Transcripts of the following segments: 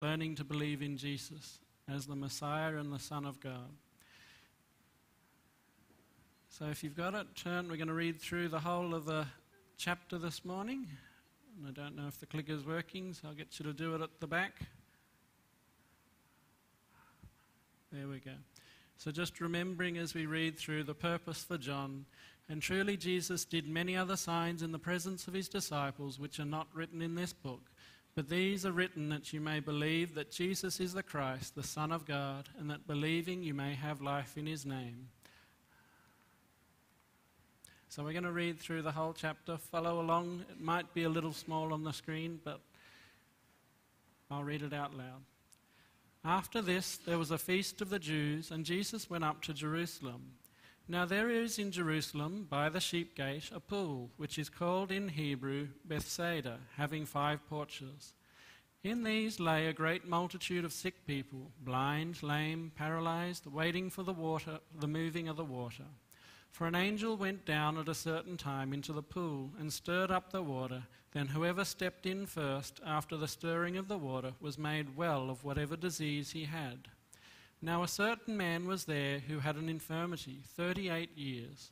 learning to believe in Jesus as the Messiah and the Son of God. So if you've got it, we're going to read through the whole of the chapter this morning. And I don't know if the clicker's working, so I'll get you to do it at the back. There we go. So just remembering as we read through the purpose for John, and truly Jesus did many other signs in the presence of his disciples, which are not written in this book. But these are written that you may believe that Jesus is the Christ, the Son of God, and that believing you may have life in his name. So we're going to read through the whole chapter. Follow along. It might be a little small on the screen, but I'll read it out loud. After this, there was a feast of the Jews, and Jesus went up to Jerusalem. Now there is in Jerusalem, by the sheep gate, a pool, which is called in Hebrew Bethsaida, having 5 porches. In these lay a great multitude of sick people, blind, lame, paralyzed, waiting for the moving of the water. For an angel went down at a certain time into the pool and stirred up the water. Then whoever stepped in first after the stirring of the water was made well of whatever disease he had. Now a certain man was there who had an infirmity 38 years.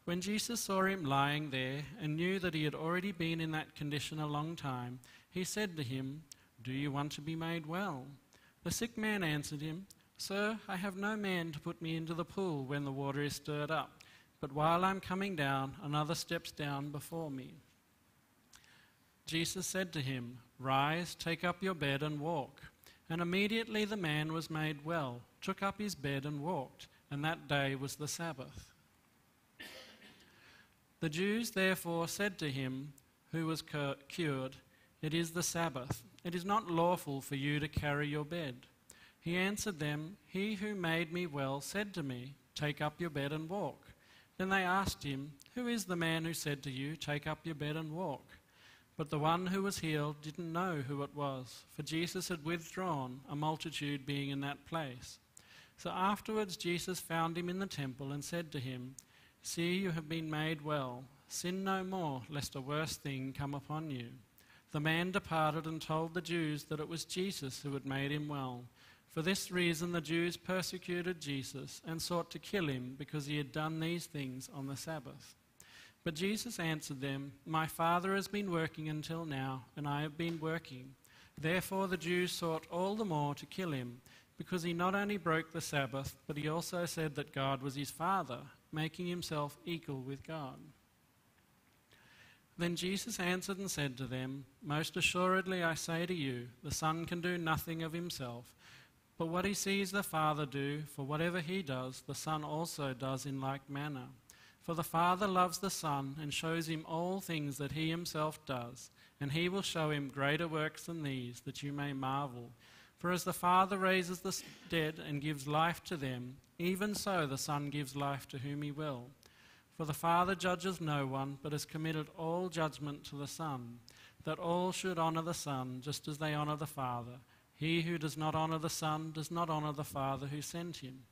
When Jesus saw him lying there and knew that he had already been in that condition a long time, he said to him, "Do you want to be made well?" The sick man answered him, "Sir, I have no man to put me into the pool when the water is stirred up. But while I'm coming down, another steps down before me." Jesus said to him, "Rise, take up your bed and walk." And immediately the man was made well, took up his bed and walked, and that day was the Sabbath. The Jews therefore said to him, who was cured, "It is the Sabbath. It is not lawful for you to carry your bed." He answered them, "He who made me well said to me, 'Take up your bed and walk.'" Then they asked him, "Who is the man who said to you, 'Take up your bed and walk'?" But the one who was healed didn't know who it was, for Jesus had withdrawn, a multitude being in that place. So afterwards Jesus found him in the temple and said to him, "See, you have been made well. Sin no more, lest a worse thing come upon you." The man departed and told the Jews that it was Jesus who had made him well. For this reason the Jews persecuted Jesus and sought to kill him because he had done these things on the Sabbath. But Jesus answered them, "My Father has been working until now, and I have been working." Therefore the Jews sought all the more to kill him, because he not only broke the Sabbath, but he also said that God was his Father, making himself equal with God. Then Jesus answered and said to them, "Most assuredly I say to you, the Son can do nothing of himself, but what he sees the Father do, for whatever he does, the Son also does in like manner. For the Father loves the Son and shows him all things that he himself does, and he will show him greater works than these, that you may marvel. For as the Father raises the dead and gives life to them, even so the Son gives life to whom he will. For the Father judges no one, but has committed all judgment to the Son, that all should honour the Son, just as they honour the Father. He who does not honour the Son does not honour the Father who sent him.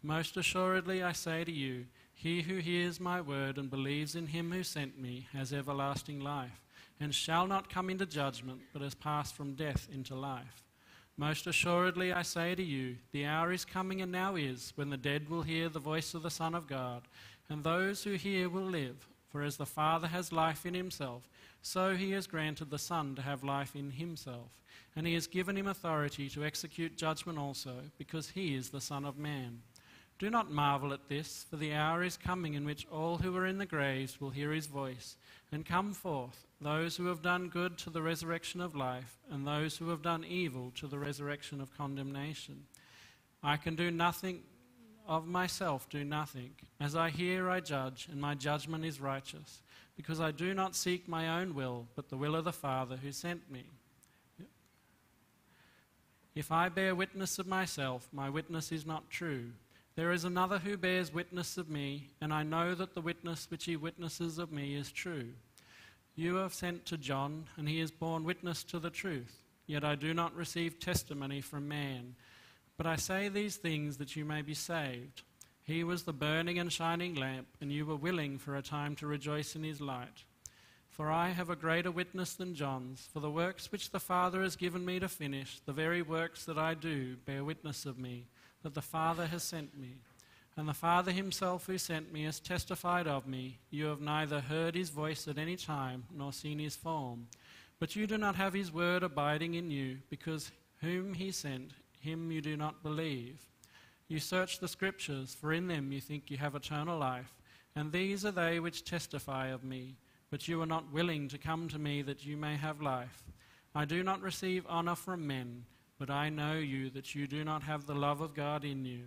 Most assuredly I say to you, he who hears my word and believes in him who sent me has everlasting life, and shall not come into judgment, but has passed from death into life. Most assuredly I say to you, the hour is coming and now is, when the dead will hear the voice of the Son of God, and those who hear will live. For as the Father has life in himself, so he has granted the Son to have life in himself. And he has given him authority to execute judgment also, because he is the Son of Man. Do not marvel at this, for the hour is coming in which all who are in the graves will hear his voice, and come forth, those who have done good to the resurrection of life, and those who have done evil to the resurrection of condemnation. I can do nothing of myself, do nothing. As I hear, I judge, and my judgment is righteous, because I do not seek my own will, but the will of the Father who sent me. If I bear witness of myself, my witness is not true. There is another who bears witness of me, and I know that the witness which he witnesses of me is true. You have sent to John, and he has borne witness to the truth. Yet I do not receive testimony from man. But I say these things that you may be saved. He was the burning and shining lamp, and you were willing for a time to rejoice in his light. For I have a greater witness than John's, for the works which the Father has given me to finish, the very works that I do, bear witness of me, that the Father has sent me. And the Father himself who sent me has testified of me. You have neither heard his voice at any time, nor seen his form. But you do not have his word abiding in you, because whom he sent, him you do not believe. You search the Scriptures, for in them you think you have eternal life, and these are they which testify of me. But you are not willing to come to me that you may have life. I do not receive honor from men, but I know you that you do not have the love of God in you.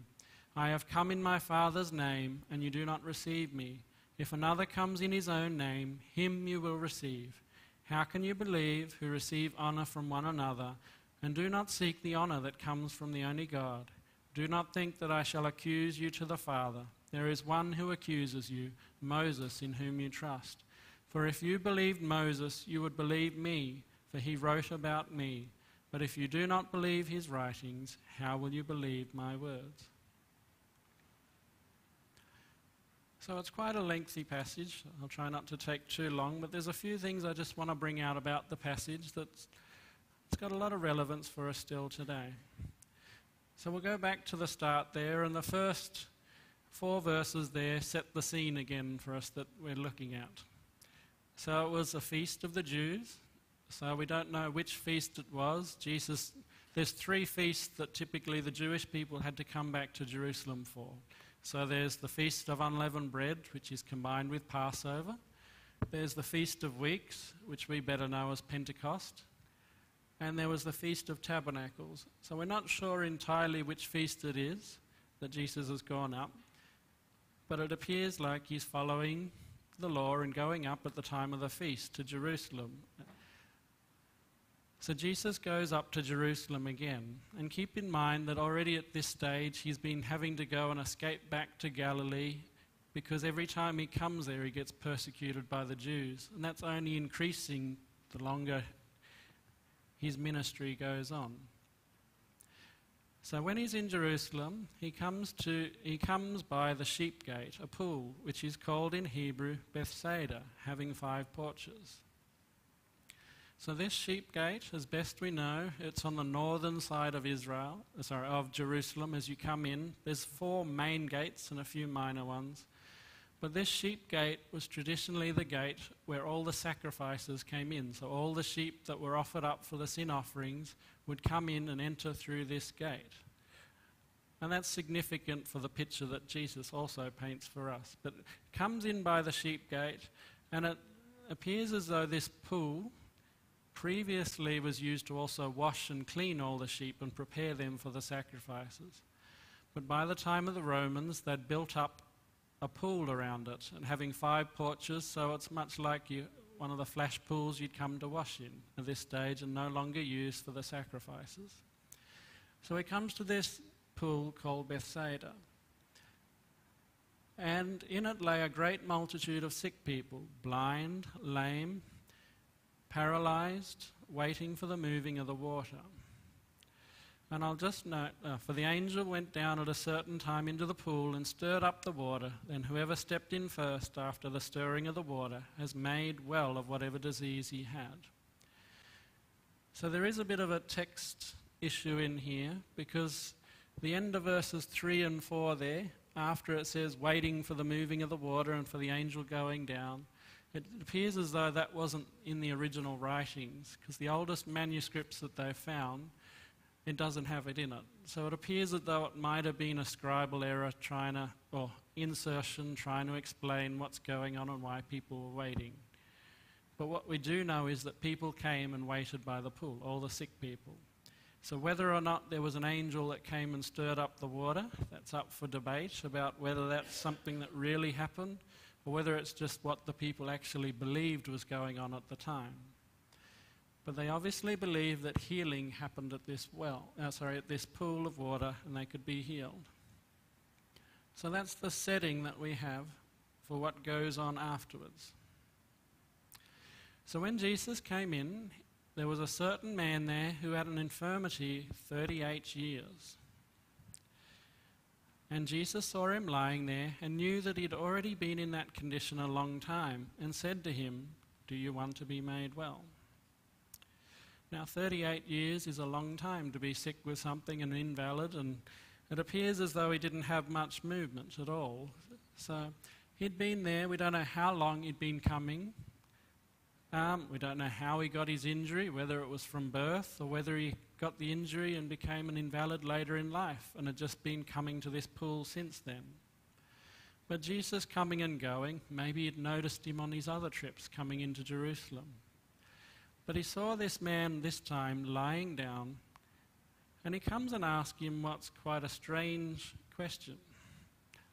I have come in my Father's name, and you do not receive me. If another comes in his own name, him you will receive. How can you believe who receive honor from one another, and do not seek the honor that comes from the only God? Do not think that I shall accuse you to the Father. There is one who accuses you, Moses, in whom you trust. For if you believed Moses, you would believe me, for he wrote about me. But if you do not believe his writings, how will you believe my words? So it's quite a lengthy passage. I'll try not to take too long, but there's a few things I just want to bring out about the passage that's got a lot of relevance for us still today. So we'll go back to the start there, and the first 4 verses there set the scene again for us that we're looking at. So it was a feast of the Jews. So we don't know which feast it was. There's 3 feasts that typically the Jewish people had to come back to Jerusalem for. So there's the Feast of Unleavened Bread, which is combined with Passover. There's the Feast of Weeks, which we better know as Pentecost. And there was the Feast of Tabernacles. So we're not sure entirely which feast it is that Jesus has gone up, but it appears like he's following the law and going up at the time of the feast to Jerusalem. So Jesus goes up to Jerusalem again, and keep in mind that already at this stage he's been having to go and escape back to Galilee, because every time he comes there he gets persecuted by the Jews, and that's only increasing the longer his ministry goes on. So when he's in Jerusalem, he comes by the sheep gate, a pool, which is called in Hebrew Bethsaida, having 5 porches. So this sheep gate, as best we know, it's on the northern side of Jerusalem as you come in. There's 4 main gates and a few minor ones. But this sheep gate was traditionally the gate where all the sacrifices came in. So all the sheep that were offered up for the sin offerings would come in and enter through this gate. And that's significant for the picture that Jesus also paints for us. But it comes in by the sheep gate, and it appears as though this pool previously was used to also wash and clean all the sheep and prepare them for the sacrifices. But by the time of the Romans, they'd built up a pool around it, and having 5 porches, so it's much like one of the flash pools you'd come to wash in at this stage, and no longer used for the sacrifices. So he comes to this pool called Bethsaida, and in it lay a great multitude of sick people, blind, lame, paralyzed, waiting for the moving of the water. And I'll just note, for the angel went down at a certain time into the pool and stirred up the water. Then whoever stepped in first after the stirring of the water has made well of whatever disease he had. So there is a bit of a text issue in here, because the end of verses 3 and 4 there, after it says waiting for the moving of the water and for the angel going down, it appears as though that wasn't in the original writings, because the oldest manuscripts that they've found, it doesn't have it in it. So it appears as though it might have been a scribal error or insertion trying to explain what's going on and why people were waiting. But what we do know is that people came and waited by the pool, all the sick people. So whether or not there was an angel that came and stirred up the water, that's up for debate about whether that's something that really happened, or whether it's just what the people actually believed was going on at the time. But they obviously believed that healing happened at this at this pool of water, and they could be healed. So that's the setting that we have for what goes on afterwards. So when Jesus came in, there was a certain man there who had an infirmity 38 years. And Jesus saw him lying there and knew that he had already been in that condition a long time, and said to him, do you want to be made well? Now, 38 years is a long time to be sick with something and invalid, and it appears as though he didn't have much movement at all. So he'd been there. We don't know how long he'd been coming. We don't know how he got his injury, whether it was from birth or whether he got the injury and became an invalid later in life and had just been coming to this pool since then. But Jesus coming and going, maybe he'd noticed him on his other trips coming into Jerusalem. But he saw this man this time lying down, and he comes and asks him what's quite a strange question.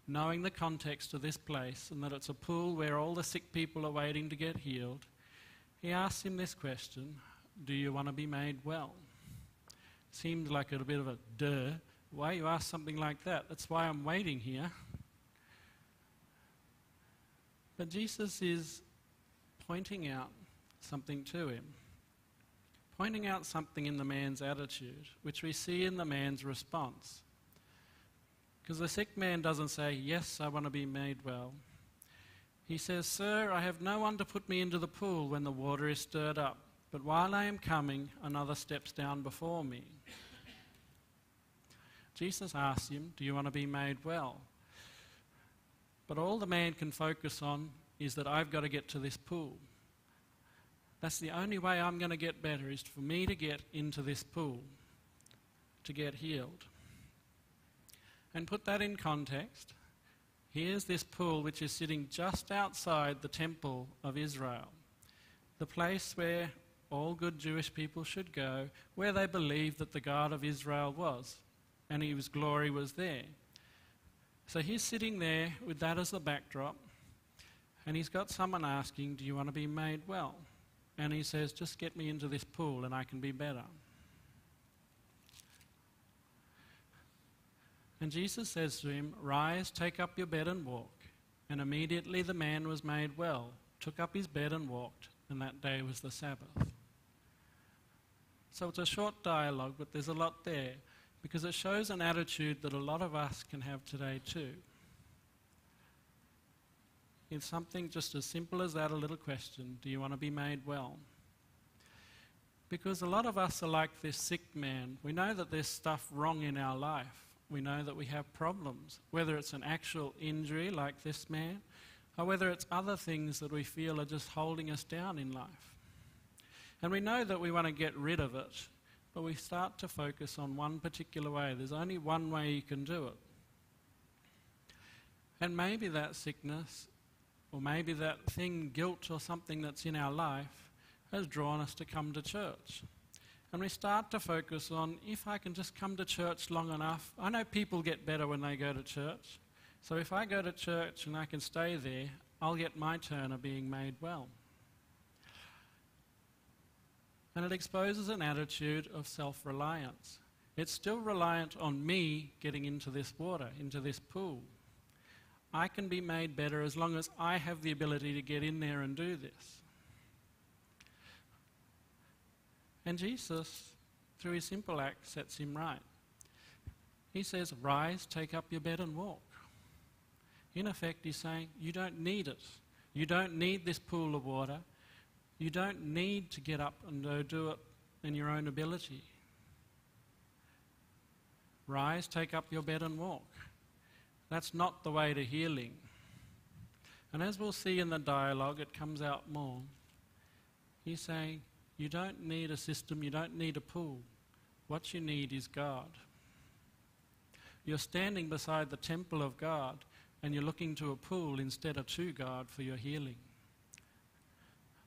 Knowing the context of this place and that it's a pool where all the sick people are waiting to get healed, he asks him this question, do you want to be made well? Seems like a bit of a duh. Why you ask something like that? That's why I'm waiting here. But Jesus is pointing out something to him. Pointing out something in the man's attitude, which we see in the man's response. Because the sick man doesn't say, yes, I want to be made well. He says, sir, I have no one to put me into the pool when the water is stirred up, but while I am coming, another steps down before me. Jesus asks him, do you want to be made well? But all the man can focus on is that I've got to get to this pool. That's the only way I'm going to get better, is for me to get into this pool, to get healed. And put that in context, here's this pool which is sitting just outside the temple of Israel, the place where all good Jewish people should go, where they believed that the God of Israel was, and his glory was there. So he's sitting there with that as the backdrop, and he's got someone asking, do you want to be made well? And he says, just get me into this pool and I can be better. And Jesus says to him, rise, take up your bed and walk. And immediately the man was made well, took up his bed and walked, and that day was the Sabbath. So it's a short dialogue, but there's a lot there, because it shows an attitude that a lot of us can have today too. It's something just as simple as that, a little question, do you want to be made well? Because a lot of us are like this sick man. We know that there's stuff wrong in our life. We know that we have problems, whether it's an actual injury like this man, or whether it's other things that we feel are just holding us down in life. And we know that we want to get rid of it, but we start to focus on one particular way. There's only one way you can do it. And maybe that sickness, or maybe that thing, guilt or something that's in our life, has drawn us to come to church. And we start to focus on, if I can just come to church long enough, I know people get better when they go to church. So if I go to church and I can stay there, I'll get my turn of being made well. And it exposes an attitude of self-reliance. It's still reliant on me getting into this water, into this pool. I can be made better as long as I have the ability to get in there and do this. And Jesus, through his simple act, sets him right. He says, rise, take up your bed and walk. In effect, he's saying, you don't need it. You don't need this pool of water. You don't need to get up and go do it in your own ability. Rise, take up your bed and walk. That's not the way to healing. And as we'll see in the dialogue, it comes out more. He's saying, you don't need a system, you don't need a pool. What you need is God. You're standing beside the temple of God and you're looking to a pool instead of to God for your healing.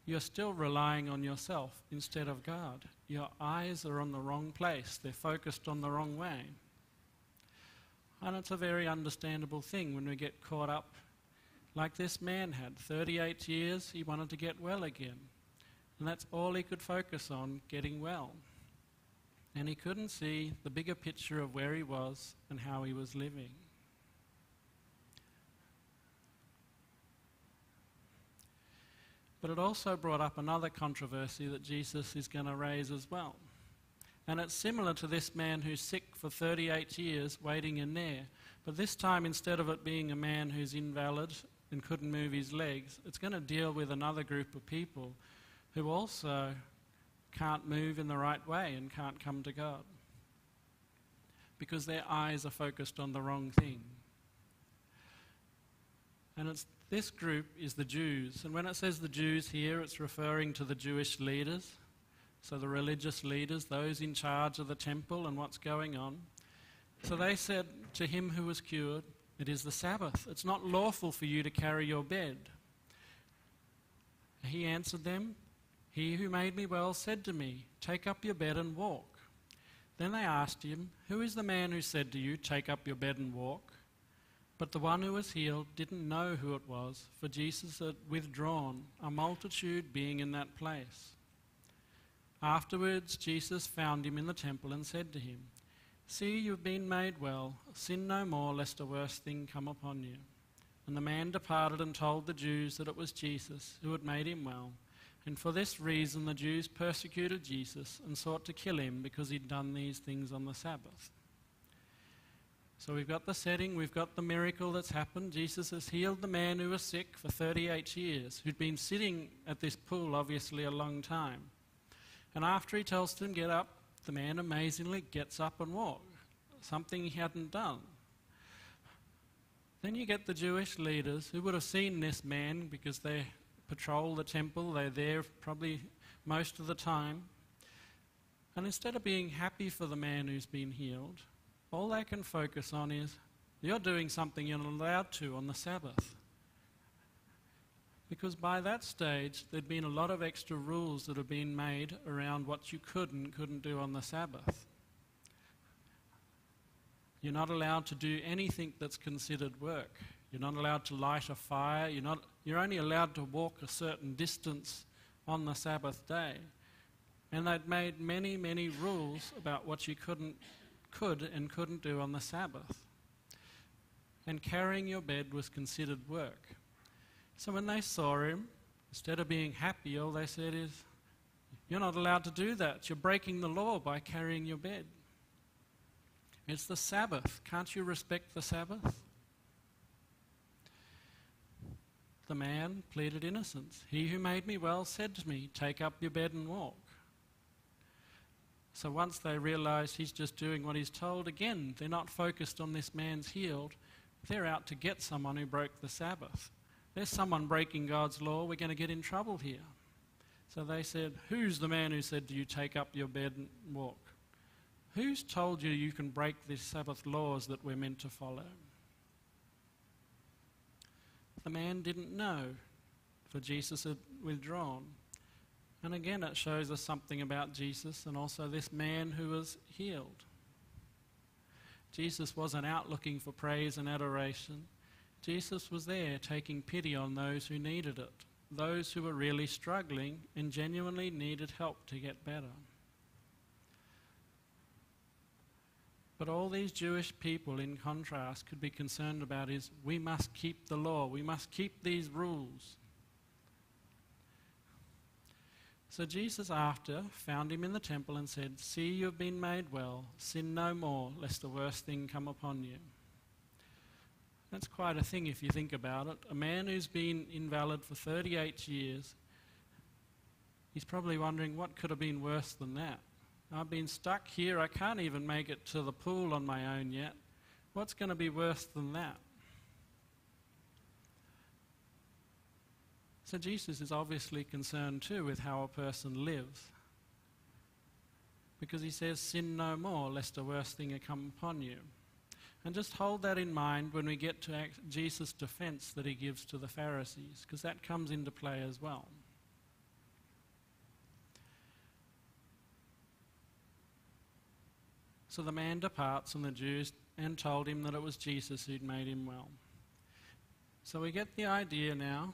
You're still relying on yourself instead of God. Your eyes are on the wrong place. They're focused on the wrong way. And it's a very understandable thing when we get caught up like this man had. 38 years, he wanted to get well again. And that's all he could focus on, getting well. And he couldn't see the bigger picture of where he was and how he was living. But it also brought up another controversy that Jesus is going to raise as well. And it's similar to this man who's sick for 38 years waiting in there. But this time, instead of it being a man who's invalid and couldn't move his legs, it's going to deal with another group of people who also can't move in the right way and can't come to God because their eyes are focused on the wrong thing. And this group is the Jews. And when it says the Jews here, it's referring to the Jewish leaders. So the religious leaders, those in charge of the temple and what's going on. So they said to him who was cured, "It is the Sabbath. It's not lawful for you to carry your bed." He answered them, "He who made me well said to me, 'Take up your bed and walk.' Then they asked him, 'Who is the man who said to you, "Take up your bed and walk"?' But the one who was healed didn't know who it was, for Jesus had withdrawn, a multitude being in that place. Afterwards Jesus found him in the temple and said to him, 'See, you've been made well. Sin no more, lest a worse thing come upon you.' And the man departed and told the Jews that it was Jesus who had made him well. And for this reason the Jews persecuted Jesus and sought to kill him because he'd done these things on the Sabbath." So we've got the setting, we've got the miracle that's happened. Jesus has healed the man who was sick for 38 years, who'd been sitting at this pool obviously a long time. And after he tells them get up, the man amazingly gets up and walks, something he hadn't done. Then you get the Jewish leaders who would have seen this man because they patrol the temple, they're there probably most of the time. And instead of being happy for the man who's been healed, all they can focus on is, you're doing something you're not allowed to on the Sabbath. Because by that stage, there'd been a lot of extra rules that have been made around what you could and couldn't do on the Sabbath. You're not allowed to do anything that's considered work. You're not allowed to light a fire. You're only allowed to walk a certain distance on the Sabbath day. And they'd made many, many rules about what you could and couldn't do on the Sabbath. And carrying your bed was considered work. So when they saw him, instead of being happy, all they said is, "You're not allowed to do that. You're breaking the law by carrying your bed. It's the Sabbath. Can't you respect the Sabbath?" The man pleaded innocence. "He who made me well said to me, 'Take up your bed and walk.'" So once they realise he's just doing what he's told, again, they're not focused on this man's healed. They're out to get someone who broke the Sabbath. There's someone breaking God's law. We're going to get in trouble here. So they said, "Who's the man who said to you, 'Take up your bed and walk'? Who's told you you can break the Sabbath laws that we're meant to follow?" The man didn't know, for Jesus had withdrawn. And again, it shows us something about Jesus and also this man who was healed. Jesus wasn't out looking for praise and adoration. Jesus was there taking pity on those who needed it, those who were really struggling and genuinely needed help to get better. But all these Jewish people, in contrast, could be concerned about is, we must keep the law, we must keep these rules. So Jesus after found him in the temple and said, "See, you have been made well. Sin no more, lest the worst thing come upon you." That's quite a thing if you think about it. A man who's been invalid for 38 years, he's probably wondering what could have been worse than that. I've been stuck here. I can't even make it to the pool on my own yet. What's going to be worse than that? So Jesus is obviously concerned too with how a person lives. Because he says, "Sin no more, lest a worse thing come upon you." And just hold that in mind when we get to Jesus' defense that he gives to the Pharisees, because that comes into play as well. So the man departs from the Jews and told him that it was Jesus who'd made him well. So we get the idea now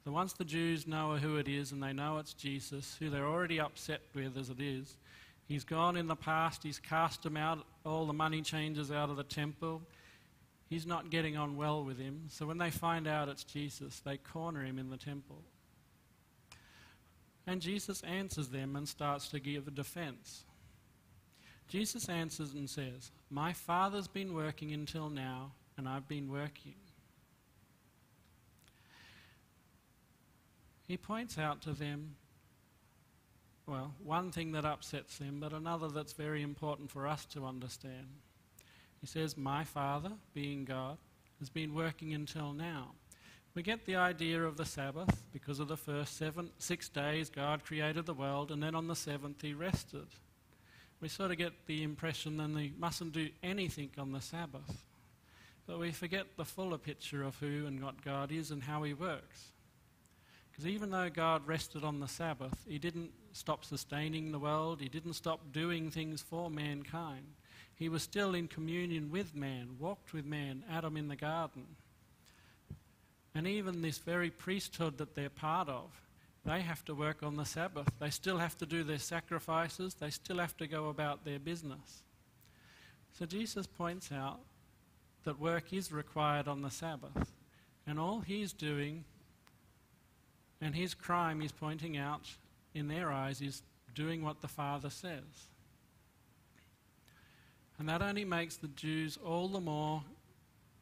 that once the Jews know who it is and they know it's Jesus, who they're already upset with as it is, he's gone in the past, he's cast them out, all the money changers out of the temple. He's not getting on well with him. So when they find out it's Jesus, they corner him in the temple. And Jesus answers them and starts to give a defense. Jesus answers and says, "My Father's been working until now, and I've been working. He points out to them, well, one thing that upsets them, but another that's very important for us to understand. He says, my Father, being God, has been working until now. We get the idea of the Sabbath because of the first 6 days God created the world, and then on the seventh he rested. We sort of get the impression then he mustn't do anything on the Sabbath. But we forget the fuller picture of who and what God is and how he works. Because even though God rested on the Sabbath, he didn't stop sustaining the world, he didn't stop doing things for mankind. He was still in communion with man, walked with man, Adam in the garden. And even this very priesthood that they're part of, they have to work on the Sabbath. They still have to do their sacrifices. They still have to go about their business. So Jesus points out that work is required on the Sabbath. And all he's doing, and his crime he's pointing out in their eyes, is doing what the Father says. And that only makes the Jews all the more,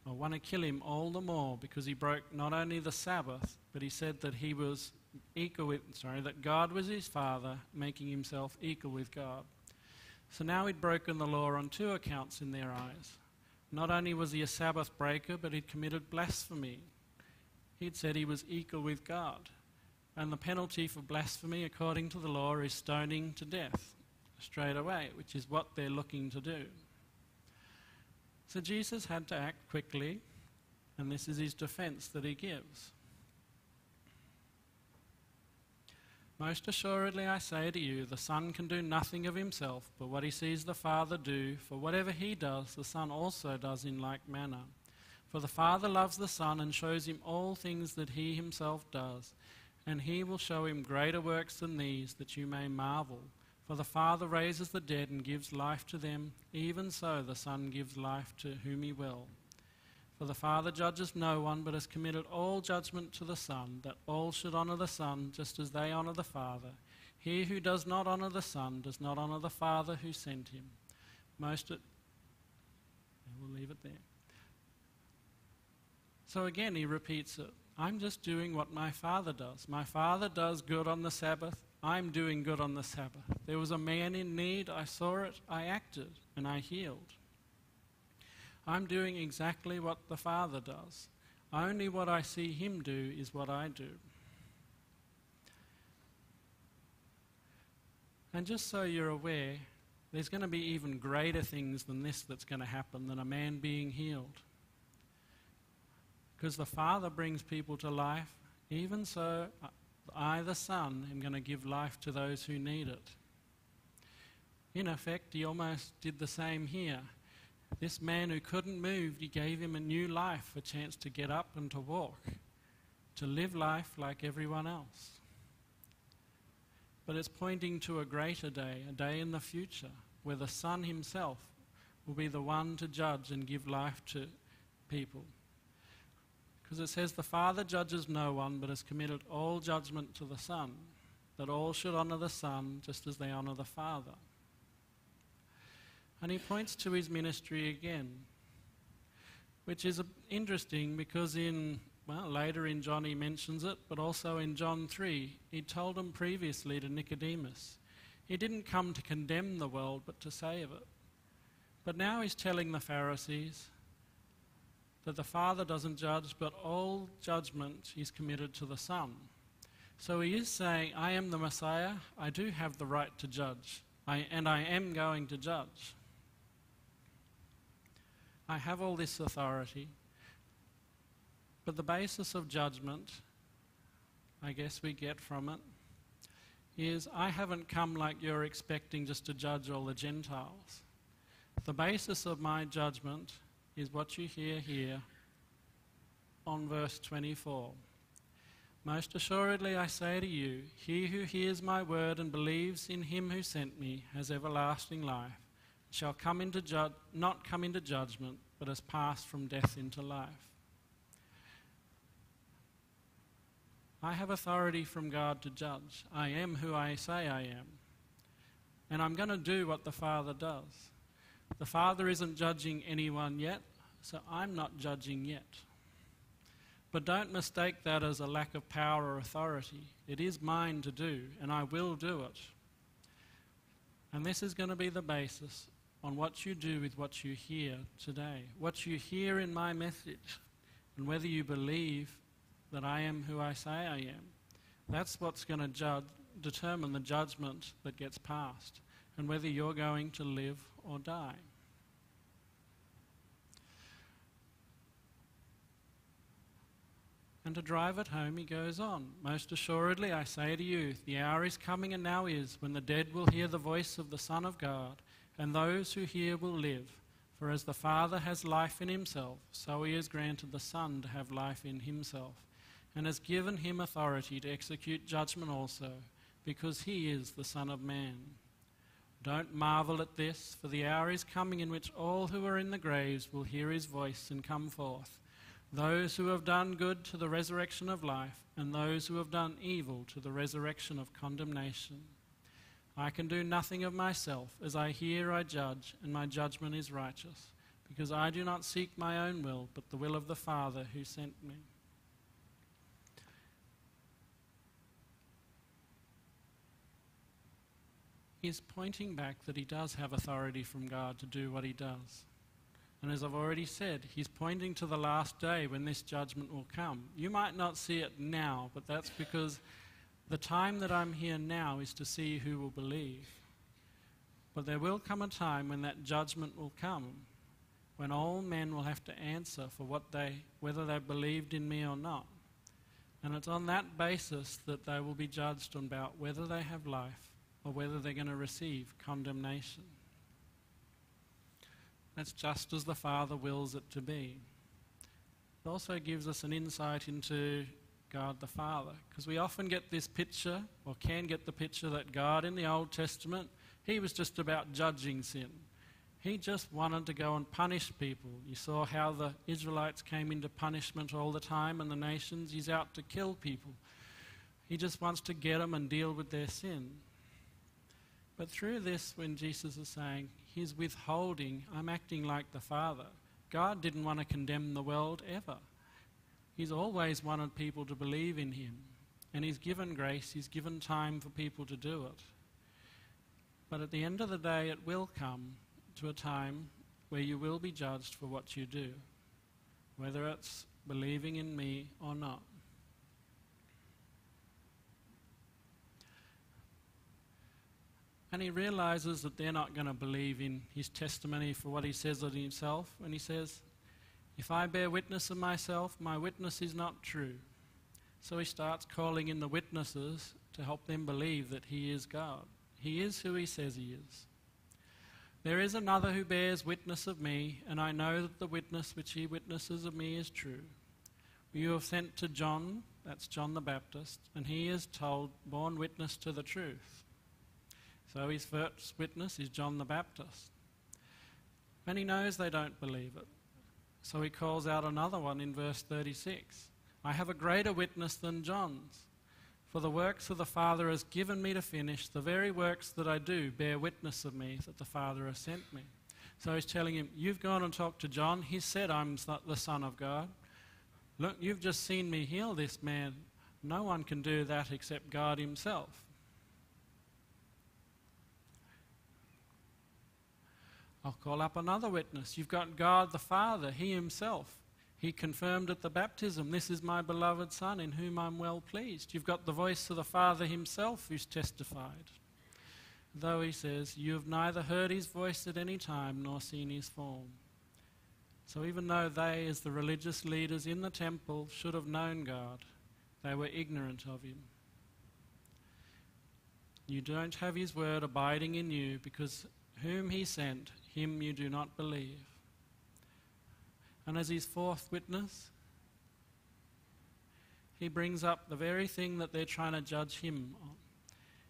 or want to kill him all the more, because he broke not only the Sabbath, but he said that he was that God was his Father, making himself equal with God. So now he'd broken the law on two accounts in their eyes. Not only was he a Sabbath breaker, but he'd committed blasphemy. He'd said he was equal with God. And the penalty for blasphemy, according to the law, is stoning to death straight away, which is what they're looking to do. So Jesus had to act quickly, and this is his defense that he gives. Most assuredly I say to you, the Son can do nothing of himself, but what he sees the Father do, for whatever he does, the Son also does in like manner. For the Father loves the Son and shows him all things that he himself does, and he will show him greater works than these, that you may marvel. For the Father raises the dead and gives life to them, even so the Son gives life to whom he will. For the Father judges no one, but has committed all judgment to the Son, that all should honour the Son just as they honour the Father. He who does not honour the Son does not honour the Father who sent him. We'll leave it there. So again he repeats it. I'm just doing what my Father does. My Father does good on the Sabbath. I'm doing good on the Sabbath. There was a man in need. I saw it. I acted and I healed. I'm doing exactly what the Father does. Only what I see him do is what I do. And just so you're aware, there's going to be even greater things than this that's going to happen, than a man being healed. Because the Father brings people to life, even so I, the Son, am going to give life to those who need it. In effect, he almost did the same here. This man who couldn't move, he gave him a new life, a chance to get up and to walk, to live life like everyone else. But it's pointing to a greater day, a day in the future, where the Son himself will be the one to judge and give life to people. Because it says the Father judges no one, but has committed all judgment to the Son, that all should honour the Son just as they honour the Father. And he points to his ministry again, which is interesting because later in John he mentions it, but also in John 3, he told them previously to Nicodemus, he didn't come to condemn the world, but to save it. But now he's telling the Pharisees that the Father doesn't judge, but all judgment is committed to the Son. So he is saying, I am the Messiah, I do have the right to judge, and I am going to judge. I have all this authority, but the basis of judgment, I guess we get from it, is I haven't come like you're expecting just to judge all the Gentiles. The basis of my judgment is what you hear here on verse 24. Most assuredly I say to you, he who hears my word and believes in him who sent me has everlasting life, shall not come into judgment, but has passed from death into life. I have authority from God to judge. I am who I say I am. And I'm going to do what the Father does. The Father isn't judging anyone yet. So I'm not judging yet. But don't mistake that as a lack of power or authority. It is mine to do, and I will do it. And this is going to be the basis on what you do with what you hear today, what you hear in my message, and whether you believe that I am who I say I am. That's what's going to determine the judgment that gets passed, and whether you're going to live or die. And to drive it home, he goes on, "Most assuredly I say to you, the hour is coming and now is, when the dead will hear the voice of the Son of God, and those who hear will live. For as the Father has life in himself, so he has granted the Son to have life in himself, and has given him authority to execute judgment also, because he is the Son of Man. Don't marvel at this, for the hour is coming in which all who are in the graves will hear his voice and come forth, those who have done good to the resurrection of life, and those who have done evil to the resurrection of condemnation. I can do nothing of myself. As I hear, I judge, and my judgment is righteous, because I do not seek my own will, but the will of the Father who sent me." He's pointing back that he does have authority from God to do what he does. And as I've already said, he's pointing to the last day when this judgment will come. You might not see it now, but that's because the time that I'm here now is to see who will believe. But there will come a time when that judgment will come, when all men will have to answer for whether they believed in me or not. And it's on that basis that they will be judged about whether they have life or whether they're going to receive condemnation. That's just as the Father wills it to be. It also gives us an insight into God the Father, because we often get this picture, or can get the picture, that God in the Old Testament, he was just about judging sin. He just wanted to go and punish people. You saw how the Israelites came into punishment all the time, and the nations, he's out to kill people. He just wants to get them and deal with their sin. But through this, when Jesus is saying, he's withholding, I'm acting like the Father. God didn't want to condemn the world ever. He's always wanted people to believe in him. And he's given grace, he's given time for people to do it. But at the end of the day, it will come to a time where you will be judged for what you do, whether it's believing in me or not. And he realizes that they're not going to believe in his testimony for what he says of himself. And he says, if I bear witness of myself, my witness is not true. So he starts calling in the witnesses to help them believe that he is God. He is who he says he is. There is another who bears witness of me, and I know that the witness which he witnesses of me is true. You have sent to John, that's John the Baptist, and he is borne witness to the truth. So his first witness is John the Baptist. And he knows they don't believe it. So he calls out another one in verse 36. I have a greater witness than John's. For the works of the Father has given me to finish, the very works that I do bear witness of me that the Father has sent me. So he's telling him, you've gone and talked to John. He said I'm the Son of God. Look, you've just seen me heal this man. No one can do that except God himself. I'll call up another witness. You've got God the Father, he himself. He confirmed at the baptism, this is my beloved Son in whom I'm well pleased. You've got the voice of the Father himself who's testified. Though he says, you have neither heard his voice at any time nor seen his form. So even though they, as the religious leaders in the temple, should have known God, they were ignorant of him. You don't have his word abiding in you, because whom he sent, him you do not believe. And as his fourth witness, he brings up the very thing that they're trying to judge him on.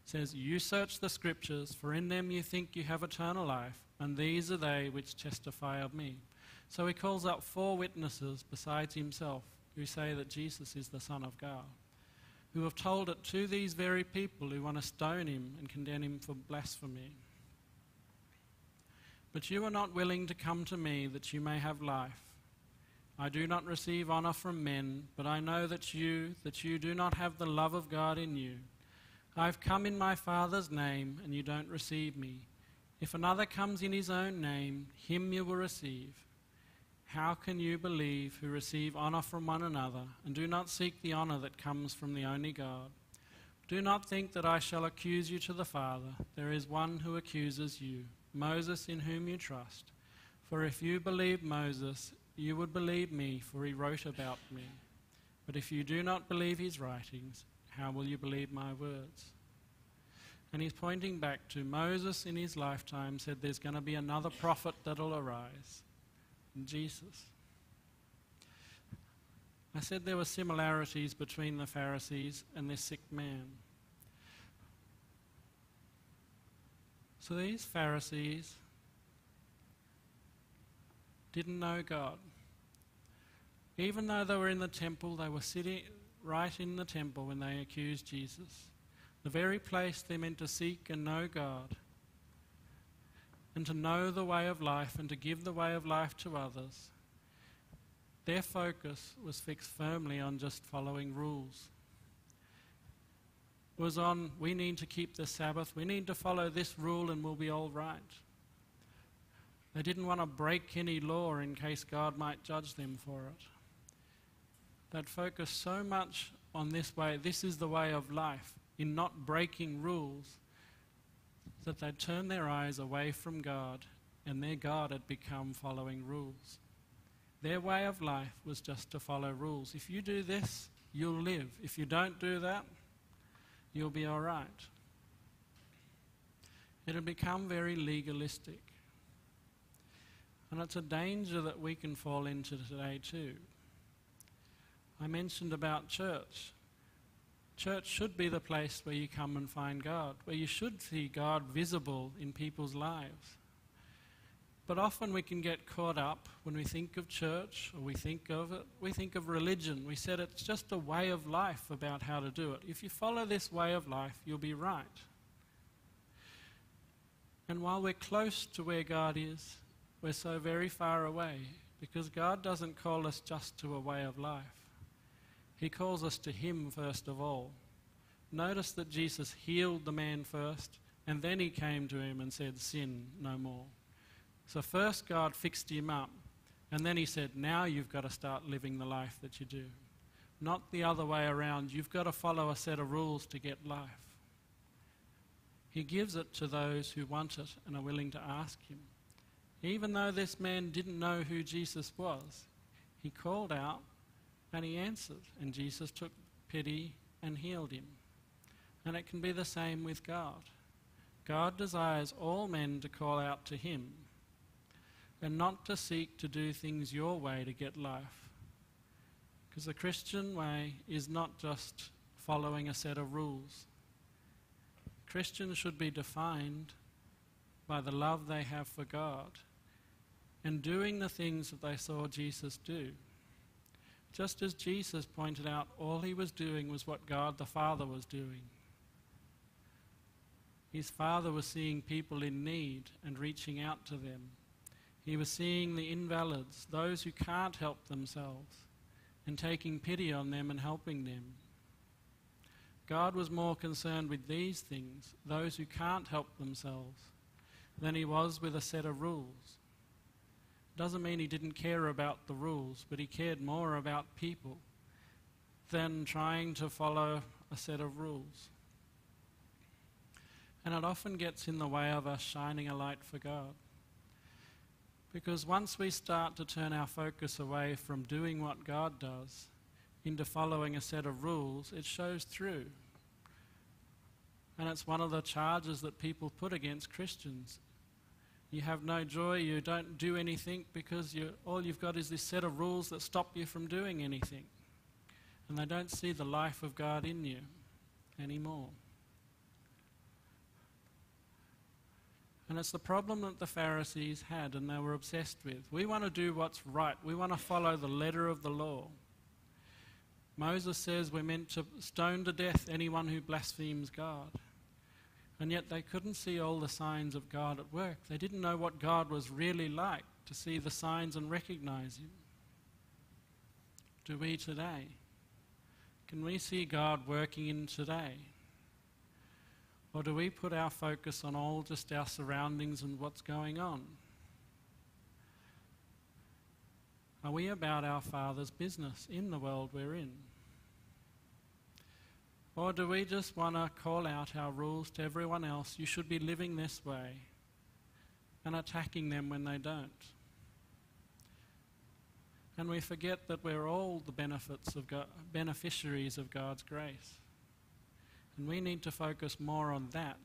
He says, you search the scriptures, for in them you think you have eternal life, and these are they which testify of me. So he calls up four witnesses besides himself who say that Jesus is the Son of God, who have told it to these very people who want to stone him and condemn him for blasphemy. But you are not willing to come to me that you may have life. I do not receive honor from men, but I know that you do not have the love of God in you. I have come in my Father's name, and you don't receive me. If another comes in his own name, him you will receive. How can you believe who receive honor from one another, and do not seek the honor that comes from the only God? Do not think that I shall accuse you to the Father. There is one who accuses you, Moses, in whom you trust. For if you believed Moses, you would believe me, for he wrote about me. But if you do not believe his writings, how will you believe my words? And he's pointing back to Moses in his lifetime said there's going to be another prophet that'll arise, Jesus. I said there were similarities between the Pharisees and this sick man. So these Pharisees didn't know God. Even though they were in the temple, they were sitting right in the temple when they accused Jesus. The very place they're meant to seek and know God, and to know the way of life and to give the way of life to others. Their focus was fixed firmly on just following rules. It was on, we need to keep the Sabbath, we need to follow this rule and we'll be all right. They didn't want to break any law in case God might judge them for it. They'd focused so much on this way, this is the way of life, in not breaking rules, that they'd turned their eyes away from God, and their God had become following rules. Their way of life was just to follow rules. If you do this, you'll live. If you don't do that, you'll be all right. It had become very legalistic. And it's a danger that we can fall into today too. I mentioned about church. Church should be the place where you come and find God, where you should see God visible in people's lives. But often we can get caught up when we think of church, or we think of religion. We said it's just a way of life about how to do it. If you follow this way of life, you'll be right. And while we're close to where God is, we're so very far away, because God doesn't call us just to a way of life. He calls us to Him first of all. Notice that Jesus healed the man first, and then He came to him and said, sin no more. So first God fixed him up, and then He said, now you've got to start living the life that you do. Not the other way around. You've got to follow a set of rules to get life. He gives it to those who want it and are willing to ask Him. Even though this man didn't know who Jesus was, he called out and he answered, and Jesus took pity and healed him. And it can be the same with God. God desires all men to call out to Him and not to seek to do things your way to get life. Because the Christian way is not just following a set of rules. Christians should be defined by the love they have for God and doing the things that they saw Jesus do. Just as Jesus pointed out, all He was doing was what God the Father was doing. His Father was seeing people in need and reaching out to them. He was seeing the invalids, those who can't help themselves, and taking pity on them and helping them. God was more concerned with these things, those who can't help themselves, than He was with a set of rules. Doesn't mean He didn't care about the rules, but He cared more about people than trying to follow a set of rules. And it often gets in the way of us shining a light for God. Because once we start to turn our focus away from doing what God does into following a set of rules, it shows through. And it's one of the charges that people put against Christians. You have no joy, you don't do anything because all you've got is this set of rules that stop you from doing anything. And they don't see the life of God in you anymore. And it's the problem that the Pharisees had and they were obsessed with. We want to do what's right. We want to follow the letter of the law. Moses says we're meant to stone to death anyone who blasphemes God. And yet they couldn't see all the signs of God at work. They didn't know what God was really like to see the signs and recognize Him. do we today? Can we see God working in today? Or do we put our focus on all just our surroundings and what's going on? Are we about our Father's business in the world we're in? Or do we just want to call out our rules to everyone else, you should be living this way, and attacking them when they don't? And we forget that we're all the beneficiaries of God's grace. And we need to focus more on that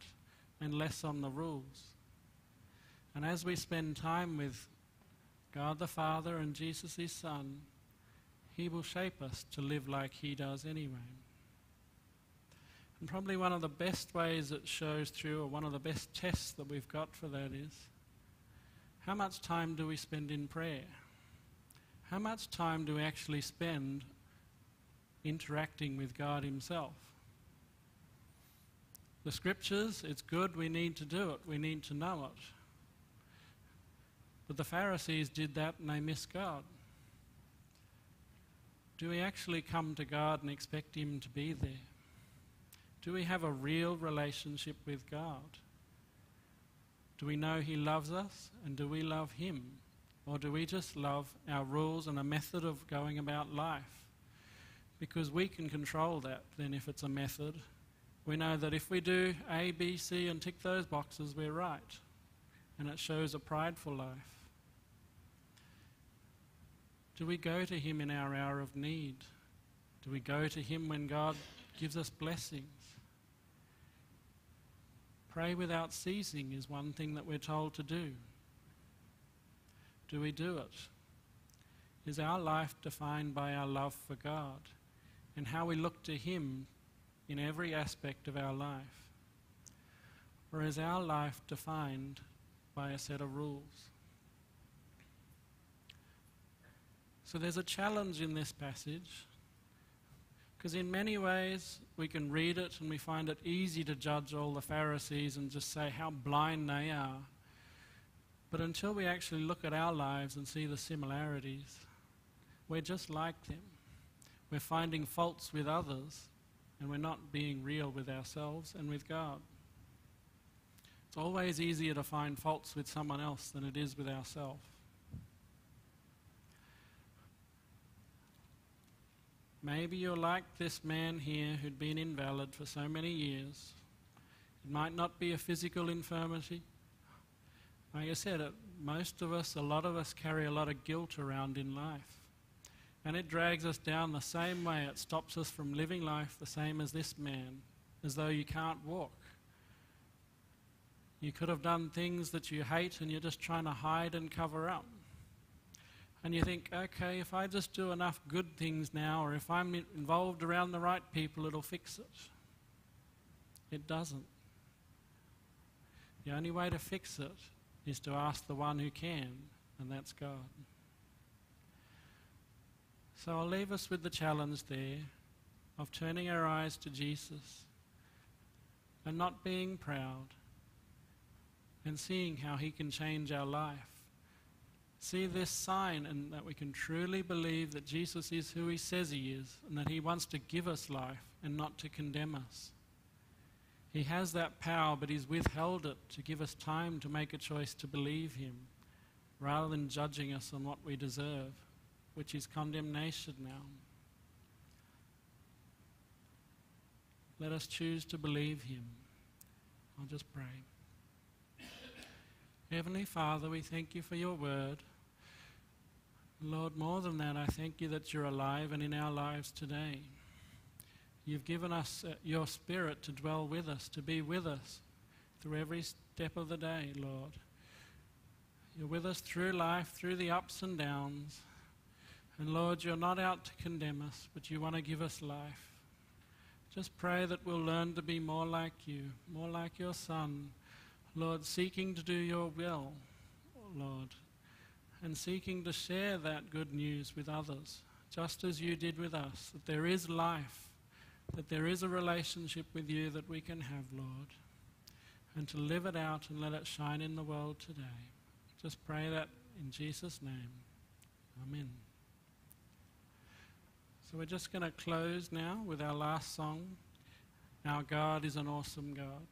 and less on the rules. And as we spend time with God the Father and Jesus his Son, he will shape us to live like he does anyway. And probably one of the best ways it shows through, or one of the best tests that we've got for that is, how much time do we spend in prayer? How much time do we actually spend interacting with God himself? The scriptures, it's good, we need to do it, we need to know it. But the Pharisees did that and they missed God. Do we actually come to God and expect him to be there? Do we have a real relationship with God? Do we know he loves us, and do we love him? Or do we just love our rules and a method of going about life? Because we can control that then if it's a method. We know that if we do A, B, C and tick those boxes, we're right. And it shows a prideful life. Do we go to him in our hour of need? Do we go to him when God gives us blessings? Pray without ceasing is one thing that we're told to do. Do we do it? Is our life defined by our love for God and how we look to him in every aspect of our life? Or is our life defined by a set of rules? So there's a challenge in this passage, because in many ways we can read it and we find it easy to judge all the Pharisees and just say how blind they are. But until we actually look at our lives and see the similarities, we're just like them. We're finding faults with others, and we're not being real with ourselves and with God. It's always easier to find faults with someone else than it is with ourselves. Maybe you're like this man here who'd been invalid for so many years. It might not be a physical infirmity. Like I said, most of us, a lot of us carry a lot of guilt around in life. And it drags us down the same way. It stops us from living life the same as this man, as though you can't walk. You could have done things that you hate and you're just trying to hide and cover up. And you think, okay, if I just do enough good things now, or if I'm involved around the right people, it'll fix it. It doesn't. The only way to fix it is to ask the one who can, and that's God. So I'll leave us with the challenge there of turning our eyes to Jesus and not being proud and seeing how he can change our life. See this sign, and that we can truly believe that Jesus is who he says he is, and that he wants to give us life and not to condemn us. He has that power, but he's withheld it to give us time to make a choice to believe him, rather than judging us on what we deserve, which is condemnation now. Let us choose to believe him. I'll just pray. Heavenly Father, we thank you for your word. Lord, more than that, I thank you that you're alive and in our lives today. You've given us your Spirit to dwell with us, to be with us through every step of the day, Lord. You're with us through life, through the ups and downs. And Lord, you're not out to condemn us, but you want to give us life. Just pray that we'll learn to be more like you, more like your Son, Lord, seeking to do your will, Lord, and seeking to share that good news with others, just as you did with us, that there is life, that there is a relationship with you that we can have, Lord, and to live it out and let it shine in the world today. Just pray that in Jesus' name. Amen. So we're just going to close now with our last song, Our God is an Awesome God.